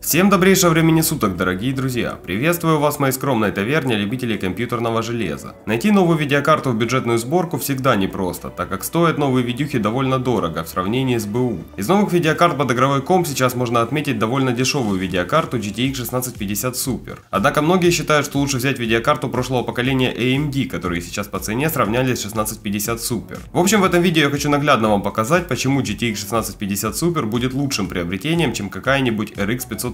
Всем добрейшего времени суток, дорогие друзья! Приветствую вас в моей скромной таверне любителей компьютерного железа. Найти новую видеокарту в бюджетную сборку всегда непросто, так как стоят новые видюхи довольно дорого в сравнении с БУ. Из новых видеокарт под игровой комп сейчас можно отметить довольно дешевую видеокарту GTX 1650 Super. Однако многие считают, что лучше взять видеокарту прошлого поколения AMD, которые сейчас по цене сравнялись с 1650 Super. В общем, в этом видео я хочу наглядно вам показать, почему GTX 1650 Super будет лучшим приобретением, чем какая-нибудь RX 580.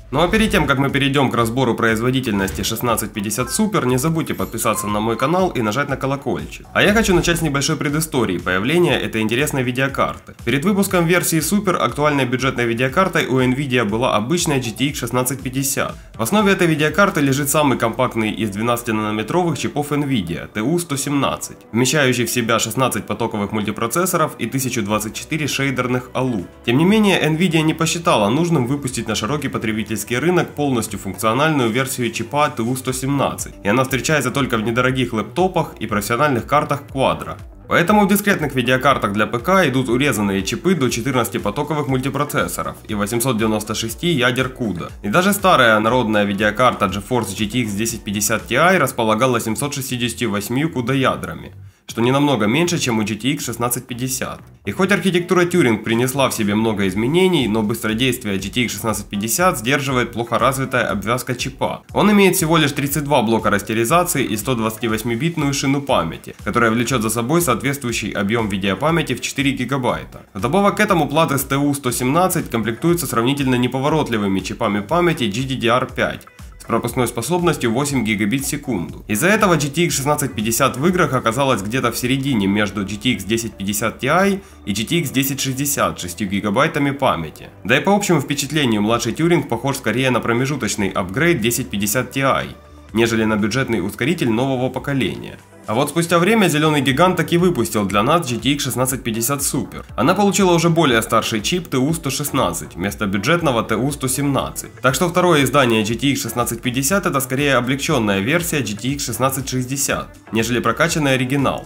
Ну а перед тем, как мы перейдем к разбору производительности 1650 Super, не забудьте подписаться на мой канал и нажать на колокольчик. А я хочу начать с небольшой предыстории появления этой интересной видеокарты. Перед выпуском версии Super актуальной бюджетной видеокартой у Nvidia была обычная GTX 1650. В основе этой видеокарты лежит самый компактный из 12-нанометровых чипов Nvidia TU-117, вмещающий в себя 16 потоковых мультипроцессоров и 1024 шейдерных ALU. Тем не менее, Nvidia не посчитала нужным выпустить на широкий потребительский рынок полностью функциональную версию чипа TU-117, и она встречается только в недорогих лэптопах и профессиональных картах Quadro. Поэтому в дискретных видеокартах для ПК идут урезанные чипы до 14 потоковых мультипроцессоров и 896 ядер CUDA. И даже старая народная видеокарта GeForce GTX 1050 Ti располагала 768 CUDA ядрами, что не намного меньше, чем у GTX 1650. И хоть архитектура Turing принесла в себе много изменений, но быстродействие GTX 1650 сдерживает плохо развитая обвязка чипа. Он имеет всего лишь 32 блока растеризации и 128-битную шину памяти, которая влечет за собой соответствующий объем видеопамяти в 4 гигабайта. Вдобавок к этому платы с TU-117 комплектуются сравнительно неповоротливыми чипами памяти GDDR5. Пропускной способностью 8 гигабит в секунду. Из-за этого GTX 1650 в играх оказалась где-то в середине между GTX 1050 Ti и GTX 1060 с 6 гигабайтами памяти. Да и по общему впечатлению младший Turing похож скорее на промежуточный апгрейд 1050 Ti, нежели на бюджетный ускоритель нового поколения. А вот спустя время зеленый гигант таки выпустил для нас GTX 1650 Super. Она получила уже более старший чип TU-116 вместо бюджетного TU-117. Так что второе издание GTX 1650 это скорее облегченная версия GTX 1660, нежели прокачанный оригинал.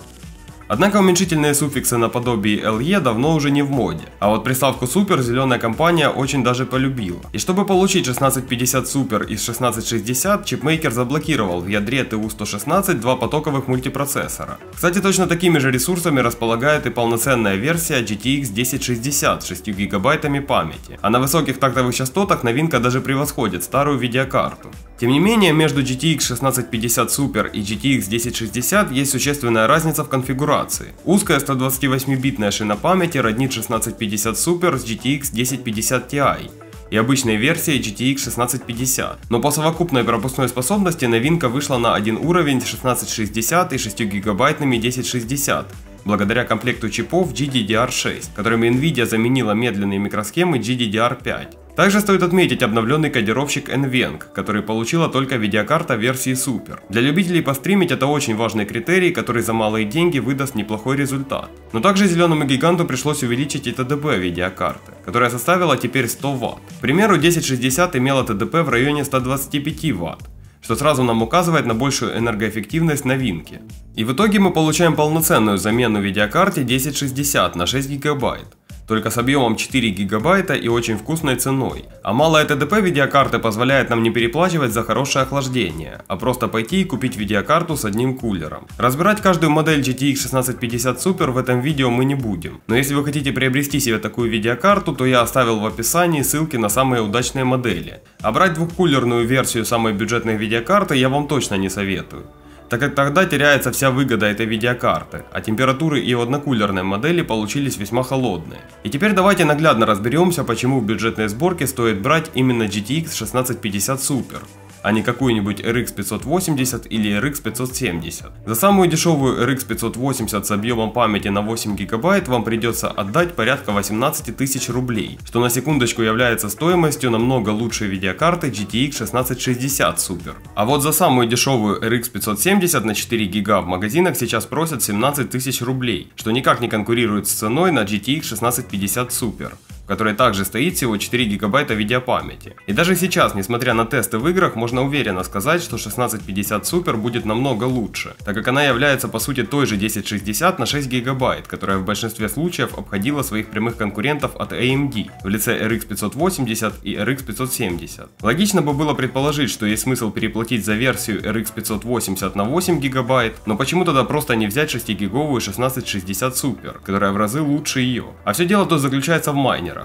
Однако уменьшительные суффиксы наподобие LE давно уже не в моде, а вот приставку Super зеленая компания очень даже полюбила. И чтобы получить 1650 Super из 1660, чипмейкер заблокировал в ядре TU-116 два потоковых мультипроцессора. Кстати, точно такими же ресурсами располагает и полноценная версия GTX 1060 с 6 гигабайтами памяти, а на высоких тактовых частотах новинка даже превосходит старую видеокарту. Тем не менее, между GTX 1650 Super и GTX 1060 есть существенная разница в конфигурации. Узкая 128-битная шина памяти роднит 1650 Super с GTX 1050 Ti и обычной версией GTX 1650, но по совокупной пропускной способности новинка вышла на один уровень 1660 и 6 гигабайтными 1060. Благодаря комплекту чипов GDDR6, которыми Nvidia заменила медленные микросхемы GDDR5. Также стоит отметить обновленный кодировщик NVENC, который получила только видеокарта версии Super. Для любителей постримить это очень важный критерий, который за малые деньги выдаст неплохой результат. Но также зеленому гиганту пришлось увеличить и ТДП видеокарты, которая составила теперь 100 Вт. К примеру, 1060 имела ТДП в районе 125 Вт. Что сразу нам указывает на большую энергоэффективность новинки. И в итоге мы получаем полноценную замену видеокарте 1060 на 6 гигабайт. Только с объемом 4 гигабайта и очень вкусной ценой. А малая ТДП видеокарты позволяет нам не переплачивать за хорошее охлаждение, а просто пойти и купить видеокарту с одним кулером. Разбирать каждую модель GTX 1650 Super в этом видео мы не будем. Но если вы хотите приобрести себе такую видеокарту, то я оставил в описании ссылки на самые удачные модели. А брать двухкулерную версию самой бюджетной видеокарты я вам точно не советую, так как тогда теряется вся выгода этой видеокарты, а температуры и у однокулерной модели получились весьма холодные. И теперь давайте наглядно разберемся, почему в бюджетной сборке стоит брать именно GTX 1650 Super, а не какую-нибудь RX 580 или RX 570. За самую дешевую RX 580 с объемом памяти на 8 гигабайт вам придется отдать порядка 18 тысяч рублей, что на секундочку является стоимостью намного лучшей видеокарты GTX 1660 Super. А вот за самую дешевую RX 570 на 4 гига в магазинах сейчас просят 17 тысяч рублей, что никак не конкурирует с ценой на GTX 1650 Super. В которой также стоит всего 4 гигабайта видеопамяти. И даже сейчас, несмотря на тесты в играх, можно уверенно сказать, что 1650 Super будет намного лучше, так как она является по сути той же 1060 на 6 гигабайт, которая в большинстве случаев обходила своих прямых конкурентов от AMD в лице RX 580 и RX 570. Логично бы было предположить, что есть смысл переплатить за версию RX 580 на 8 гигабайт, но почему тогда просто не взять 6-гиговую 1660 Super, которая в разы лучше ее? А все дело тут заключается в майнерах.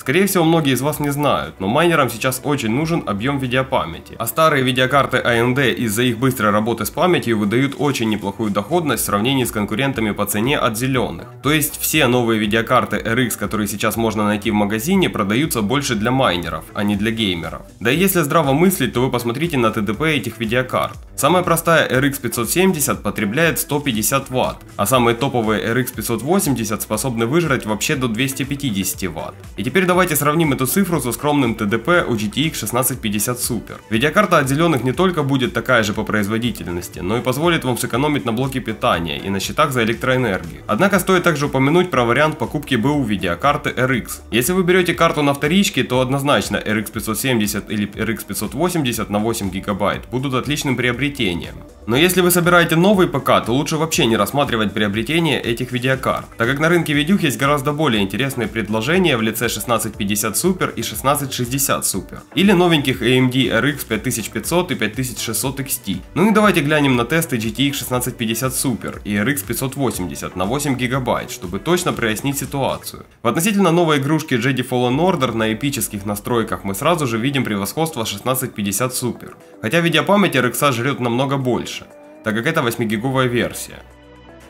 Скорее всего, многие из вас не знают, но майнерам сейчас очень нужен объем видеопамяти. А старые видеокарты AMD из-за их быстрой работы с памятью выдают очень неплохую доходность в сравнении с конкурентами по цене от зеленых. То есть все новые видеокарты RX, которые сейчас можно найти в магазине, продаются больше для майнеров, а не для геймеров. Да и если здраво мыслить, то вы посмотрите на ТДП этих видеокарт. Самая простая RX 570 потребляет 150 Вт, а самые топовые RX 580 способны выжрать вообще до 250 Вт. И теперь давайте сравним эту цифру со скромным ТДП у GTX 1650 Super. Видеокарта от зеленых не только будет такая же по производительности, но и позволит вам сэкономить на блоке питания и на счетах за электроэнергию. Однако стоит также упомянуть про вариант покупки БУ видеокарты RX. Если вы берете карту на вторичке, то однозначно RX 570 или RX 580 на 8 гигабайт будут отличным приобретением. Но если вы собираете новый ПК, то лучше вообще не рассматривать приобретение этих видеокарт, так как на рынке видюх есть гораздо более интересные предложения в лице 1650 Super и 1660 Super, или новеньких AMD RX 5500 и 5600 XT. Ну и давайте глянем на тесты GTX 1650 Super и RX 580 на 8 гигабайт, чтобы точно прояснить ситуацию. В относительно новой игрушки Jedi Fallen Order на эпических настройках мы сразу же видим превосходство 1650 Super, хотя видеопамять RX жрет намного больше, так как это 8-гиговая версия.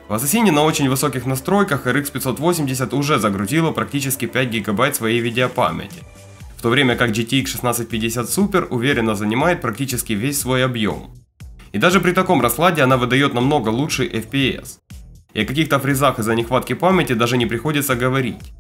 В Ассасине на очень высоких настройках RX 580 уже загрузила практически 5 гигабайт своей видеопамяти, в то время как GTX 1650 Super уверенно занимает практически весь свой объем. И даже при таком раскладе она выдает намного лучший FPS. И о каких-то фризах из-за нехватки памяти даже не приходится говорить.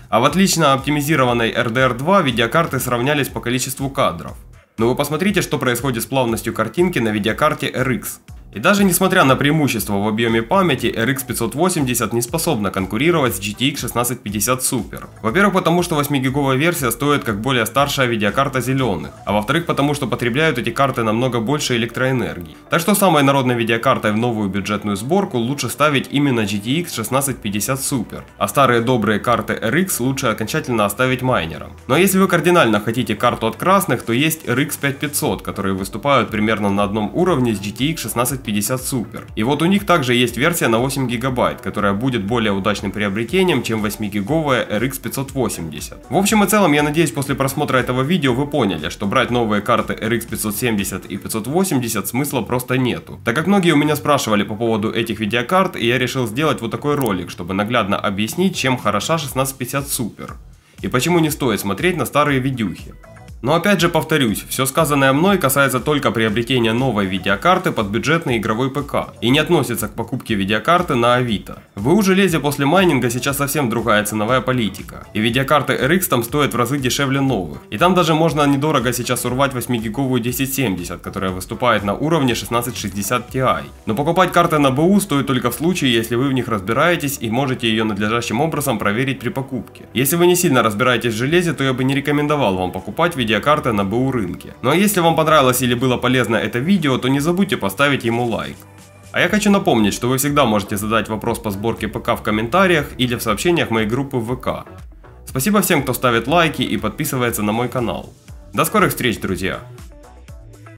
А в отлично оптимизированной RDR2 видеокарты сравнялись по количеству кадров. Но вы посмотрите, что происходит с плавностью картинки на видеокарте RX. И даже несмотря на преимущество в объеме памяти, RX 580 не способна конкурировать с GTX 1650 Super. Во-первых, потому что 8-гиговая версия стоит как более старшая видеокарта зеленых, а во-вторых, потому что потребляют эти карты намного больше электроэнергии. Так что самой народной видеокартой в новую бюджетную сборку лучше ставить именно GTX 1650 Super, а старые добрые карты RX лучше окончательно оставить майнерам. Но если вы кардинально хотите карту от красных, то есть RX 5500, которые выступают примерно на одном уровне с GTX 1650 Super. И вот у них также есть версия на 8 гигабайт, которая будет более удачным приобретением, чем 8-гиговая RX 580. В общем и целом, я надеюсь, после просмотра этого видео вы поняли, что брать новые карты RX 570 и 580 смысла просто нету. Так как многие у меня спрашивали по поводу этих видеокарт, и я решил сделать вот такой ролик, чтобы наглядно объяснить, чем хороша 1650 Super. И почему не стоит смотреть на старые видюхи. Но опять же повторюсь, все сказанное мной касается только приобретения новой видеокарты под бюджетный игровой ПК и не относится к покупке видеокарты на Авито. В БУ железе после майнинга сейчас совсем другая ценовая политика, и видеокарты RX там стоят в разы дешевле новых. И там даже можно недорого сейчас урвать 8-гиговую 1070, которая выступает на уровне 1660 Ti. Но покупать карты на БУ стоит только в случае, если вы в них разбираетесь и можете ее надлежащим образом проверить при покупке. Если вы не сильно разбираетесь в железе, то я бы не рекомендовал вам покупать видеокарты на БУ рынке. Ну а если вам понравилось или было полезно это видео, то не забудьте поставить ему лайк. А я хочу напомнить, что вы всегда можете задать вопрос по сборке ПК в комментариях или в сообщениях моей группы в ВК. Спасибо всем, кто ставит лайки и подписывается на мой канал. До скорых встреч, друзья!